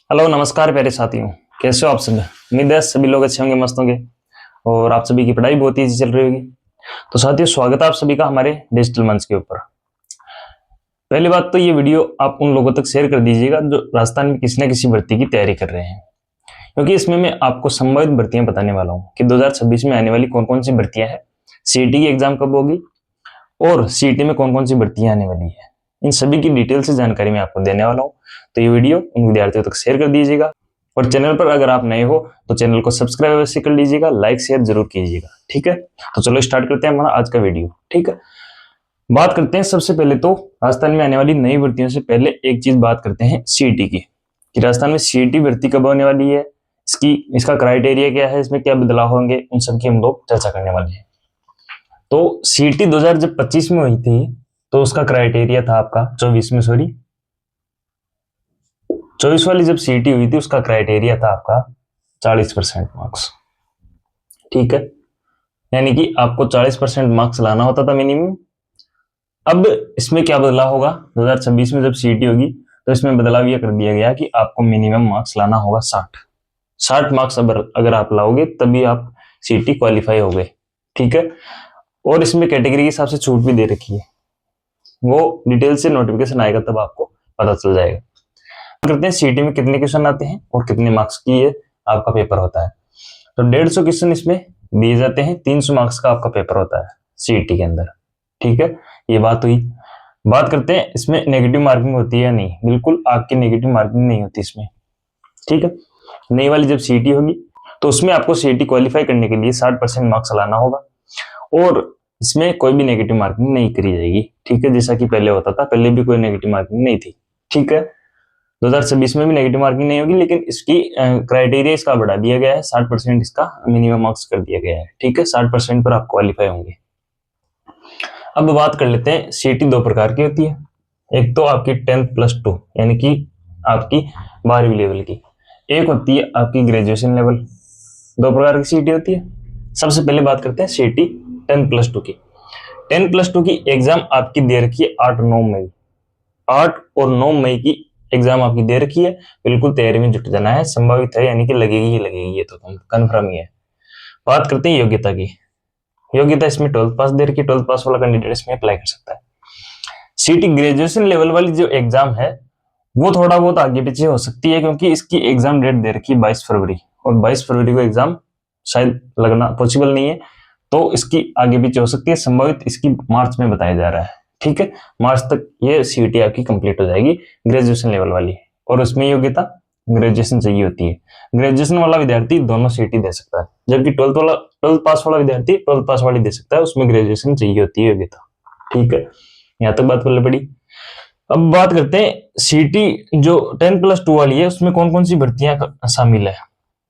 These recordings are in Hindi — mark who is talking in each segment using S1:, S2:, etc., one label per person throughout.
S1: हेलो नमस्कार प्यारे साथियों। कैसे हो आप सभी? उम्मीद है सभी लोग अच्छे होंगे, मस्त होंगे और आप सभी की पढ़ाई बहुत ही अच्छी चल रही होगी। तो साथियों, स्वागत है आप सभी का हमारे डिजिटल मंच के ऊपर। पहली बात तो ये वीडियो आप उन लोगों तक शेयर कर दीजिएगा जो राजस्थान में किसी न किसी भर्ती की तैयारी कर रहे हैं, क्योंकि इसमें मैं आपको संभावित भर्तियां बताने वाला हूँ कि 2026 में आने वाली कौन कौन सी भर्तियां हैं, सीईटी की एग्जाम कब होगी और सीईटी में कौन कौन सी भर्तियां आने वाली है। इन सभी की डिटेल से जानकारी मैं आपको देने वाला हूँ। तो ये वीडियो उन विद्यार्थियों तक शेयर कर दीजिएगा और चैनल पर अगर आप नए हो तो चैनल को सब्सक्राइब अवश्य कर लीजिएगा, लाइक शेयर जरूर कीजिएगा। ठीक है, तो चलो स्टार्ट करते हैं हमारा आज का वीडियो। ठीक है, बात करते हैं सबसे पहले तो राजस्थान में आने वाली नई भर्तियों से पहले एक चीज बात करते हैं सीईटी की, कि राजस्थान में सीईटी भर्ती कब होने वाली है, इसका क्राइटेरिया क्या है, इसमें क्या बदलाव होंगे, उन सबकी हम लोग चर्चा करने वाले हैं। तो सीईटी 2025 में हुई थी तो उसका क्राइटेरिया था आपका 24 में, सॉरी 24 वाली जब सीईटी हुई थी उसका क्राइटेरिया था आपका 40% मार्क्स। ठीक है, यानी कि आपको 40% मार्क्स लाना होता था मिनिमम। अब इसमें क्या बदलाव होगा, 2026 में जब सीईटी होगी तो इसमें बदलाव यह कर दिया गया कि आपको मिनिमम मार्क्स लाना होगा 60 मार्क्स। अगर आप लाओगे तभी आप सीईटी क्वालिफाई हो गए। ठीक है, और इसमें कैटेगरी के हिसाब से छूट भी दे रखी है, वो डिटेल से नोटिफिकेशन आएगा तब आपको पता चल जाएगा। करते हैं सीईटी में कितने क्वेश्चन आते हैं और कितने मार्क्स की ये आपका पेपर होता है। तो 150 क्वेश्चन इसमें दिए जाते हैं, 300 मार्क्स का आपका पेपर होता है सीईटी के अंदर। ठीक है, ये बात हुई। बात करते हैं इसमें नेगेटिव मार्किंग होती है या नहीं। बिल्कुल आपकी नेगेटिव मार्किंग नहीं होती इसमें। ठीक है, नई वाली जब सीईटी होगी तो उसमें आपको सीईटी क्वालिफाई करने के लिए 60% मार्क्स लाना होगा और इसमें कोई भी नेगेटिव मार्किंग नहीं करी जाएगी। ठीक है, जैसा कि पहले होता था, पहले भी कोई नेगेटिव मार्किंग नहीं थी। ठीक है, 2026 में भी नेगेटिव मार्किंग नहीं होगी, लेकिन इसकी क्राइटेरिया इसका बढ़ा दिया गया है, 60% इसका मिनिमम मार्क्स कर दिया गया है। ठीक है, 60% पर आप क्वालिफाई होंगे। अब बात कर लेते हैं, सीईटी दो प्रकार की होती है। एक तो आपकी 10+2 यानी कि आपकी 12वीं लेवल की, एक होती है आपकी ग्रेजुएशन लेवल। दो प्रकार की सीईटी होती है। सबसे पहले बात करते हैं सीईटी 10+2 की। 10+2 की एग्जाम आपकी दे रखी है 8 और 9 मई की एग्जाम आपकी दे रखी है। बिल्कुल तैयारी में जुट जाना है, संभावित है यानी कि लगेगी ही लगेगी, ये तो कंफर्म ही है। बात करते हैं योग्यता की। योग्यता इसमें 12th पास दे रखी है, 12th पास वाला कैंडिडेट इसमें अप्लाई कर सकता है। सीईटी ग्रेजुएशन लेवल वाली जो एग्जाम है वो थोड़ा बहुत आगे पीछे हो सकती है, क्योंकि इसकी एग्जाम डेट दे रखी है 22 फरवरी और 22 फरवरी को एग्जाम शायद लगना पॉसिबल नहीं है, तो इसकी आगे पीछे हो सकती है। संभावित इसकी मार्च में बताया जा रहा है। ठीक है, मार्च तक ये सीईटी आपकी कंप्लीट हो जाएगी ग्रेजुएशन लेवल वाली, और उसमें योग्यता ग्रेजुएशन चाहिए होती है। ग्रेजुएशन वाला विद्यार्थी दोनों सीईटी दे सकता है, जबकि 12th पास वाला विद्यार्थी 12th पास वाली दे सकता है, उसमें ग्रेजुएशन चाहिए होती है योग्यता। ठीक है, यहाँ तक बात पहले पड़ी। अब बात करते हैं सीईटी जो 10+2 वाली है उसमें कौन कौन सी भर्तियां शामिल है।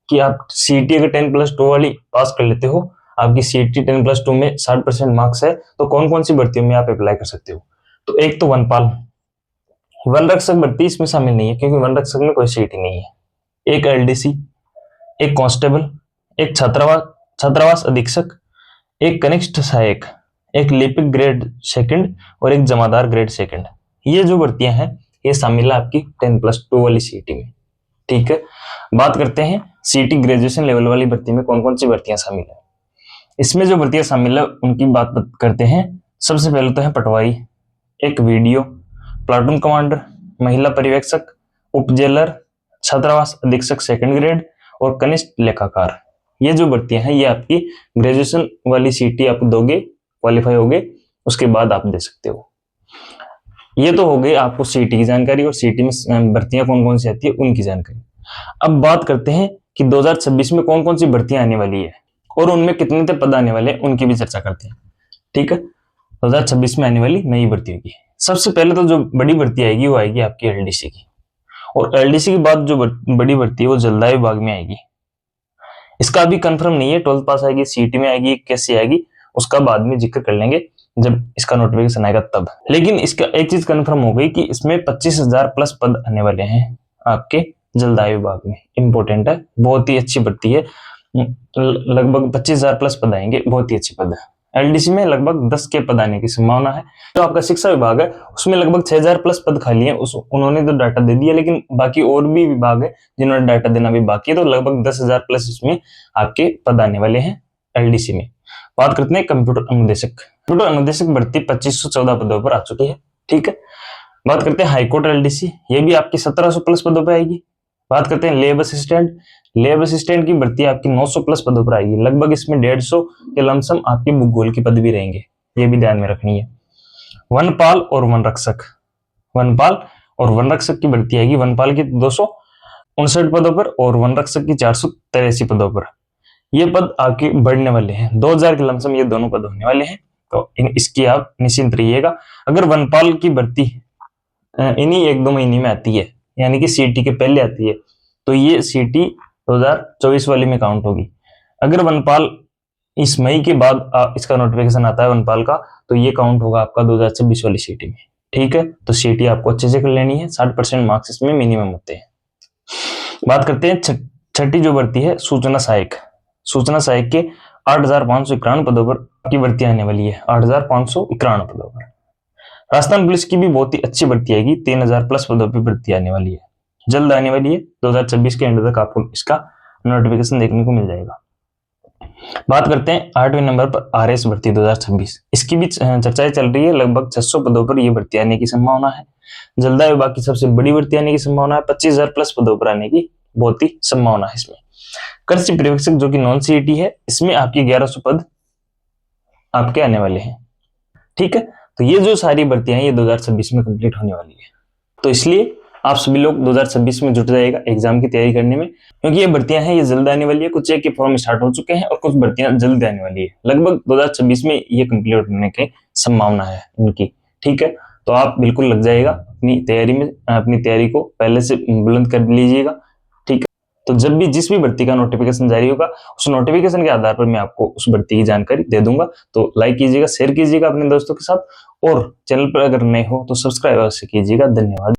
S1: कि आप सीईटी अगर 10+2 वाली पास कर लेते हो, आपकी सीईटी 10+2 में 60% मार्क्स है, तो कौन कौन सी भर्तियों में आप अप्लाई कर सकते हो। तो एक तो वनपाल, वन रक्षक भर्ती इसमें शामिल नहीं है क्योंकि वन रक्षक में कोई सीईटी नहीं है। एक एलडीसी, एक कांस्टेबल, एक छात्रावास अधीक्षक, एक कनिष्ठ सहायक, एक लिपिक ग्रेड सेकंड और एक जमादार ग्रेड सेकंड। ये जो भर्तियां हैं ये शामिल है आपकी 10+2 वाली सीईटी में। ठीक है, बात करते हैं सीईटी ग्रेजुएशन लेवल वाली भर्ती में कौन कौन सी भर्तियां शामिल है। इसमें जो भर्तियां शामिल है उनकी बात करते हैं। सबसे पहले तो है पटवारी, एक वीडियो, प्लाटून कमांडर, महिला पर्यवेक्षक, उप जेलर, छात्रावास अधीक्षक सेकंड ग्रेड और कनिष्ठ लेखाकार। ये जो भर्तियां हैं ये आपकी ग्रेजुएशन वाली सीईटी आप दोगे, क्वालिफाई होगे, उसके बाद आप दे सकते हो। ये तो हो गई आपको सीईटी की जानकारी और सीईटी में भर्तियां कौन कौन सी आती है उनकी जानकारी। अब बात करते हैं कि 2026 में कौन कौन सी भर्तियां आने वाली है और उनमें कितने तक पद आने वाले हैं उनकी भी चर्चा करते हैं। ठीक है, 2026 में आने वाली नई भर्तियों की सबसे पहले तो जो बड़ी भर्ती आएगी वो आएगी आपकी एलडीसी की, और एलडीसी के बाद जो बड़ी भर्ती है वो जलदाय विभाग में आएगी। इसका अभी कंफर्म नहीं है, 12th पास आएगी, सीईटी में आएगी, कैसे आएगी उसका बाद में जिक्र कर लेंगे जब इसका नोटिफिकेशन आएगा तब। लेकिन इसका एक चीज कंफर्म हो गई कि इसमें 25,000 प्लस पद आने वाले हैं आपके जलदाय विभाग में। इंपॉर्टेंट है, बहुत ही अच्छी भर्ती है, लगभग 25,000 प्लस पद आएंगे, बहुत ही अच्छे पद है। एलडीसी में लगभग 10 के पद आने की संभावना है। जो आपका शिक्षा विभाग है उसमें लगभग 6000 प्लस पद खाली हैं, उन्होंने तो डाटा दे दिया, लेकिन बाकी और भी विभाग है जिन्होंने डाटा देना भी बाकी है, तो लगभग 10,000 प्लस इसमें आपके पद आने वाले हैं एलडीसी में। बात करते हैं कंप्यूटर अनुदेशक। कंप्यूटर अनुदेशक भर्ती 2514 पदों पर आ चुकी है। ठीक है। बात करते हैं हाईकोर्ट एलडीसी, ये भी आपकी 1700 प्लस पदों पर आएगी। बात करते हैं लेब असिस्टेंट, लेब असिस्टेंट की भर्ती आपकी 900 प्लस पदों पर आएगी। लगभग इसमें 150 के लमसम आपके भूगोल की पद भी रहेंगे, ये भी ध्यान में रखनी है। वनपाल और वनरक्षक, वनपाल और वनरक्षक की भर्ती आएगी। वनपाल की 259 पदों पर और वनरक्षक की 483 पदों पर। ये पद आपके बढ़ने वाले हैं, 2000 के लमसम ये दोनों पद होने वाले हैं, तो इसकी आप निश्चिंत रहिएगा। अगर वनपाल की भर्ती इन्हीं 1-2 महीने में आती है, यानी कि सीटी के पहले आती है, तो ये सीटी 2024 वाली में काउंट होगी। अगर वनपाल इस मई के बाद इसका नोटिफिकेशन आता है वनपाल का, तो ये काउंट होगा आपका 2026 वाली सीटी में। ठीक है, तो सीटी आपको अच्छे से कर लेनी है, 60% मार्क्स इसमें मिनिमम होते हैं। बात करते हैं छठी जो भर्ती है सूचना सहायक। सूचना सहायक के 8591 पदों पर आपकी भर्ती आने वाली है, 8591 पदों पर। राजस्थान पुलिस की भी बहुत ही अच्छी भर्ती आएगी, 3000 प्लस पदों पर भर्ती आने वाली है, जल्द आने वाली है। 2026 के एंड तक आपको इसका नोटिफिकेशन देखने को मिल जाएगा। बात करते हैं 8वें नंबर पर आरएस भर्ती 2026, इसकी भी चर्चाएं चल रही है। लगभग 600 पदों पर यह भर्ती आने की संभावना है। जल्द विभाग की सबसे बड़ी भर्ती आने की संभावना है, 25,000 प्लस पदों पर आने की बहुत ही संभावना है इसमें। कृषि पर्यवेक्षक जो कि नॉन सीईटी है, इसमें आपकी 1100 पद आपके आने वाले हैं। ठीक है, तो ये जो सारी भर्तियां ये 2026 में कंप्लीट होने वाली है, तो इसलिए आप सभी लोग 2026 में जुट जाएगा एग्जाम की तैयारी करने में, क्योंकि ये भर्तियां हैं ये जल्द आने वाली है। कुछ एक के फॉर्म स्टार्ट हो चुके हैं और कुछ भर्तियां जल्द आने वाली है। लगभग 2026 में ये कंप्लीट होने की संभावना है इनकी। ठीक है, तो आप बिल्कुल लग जाएगा अपनी तैयारी में, अपनी तैयारी को पहले से बुलंद कर लीजिएगा। ठीक है, तो जब भी जिस भी भर्ती का नोटिफिकेशन जारी होगा, उस नोटिफिकेशन के आधार पर मैं आपको उस भर्ती की जानकारी दे दूंगा। तो लाइक कीजिएगा, शेयर कीजिएगा अपने दोस्तों के साथ, और चैनल पर अगर नए हो तो सब्सक्राइब अवश्य कीजिएगा। धन्यवाद।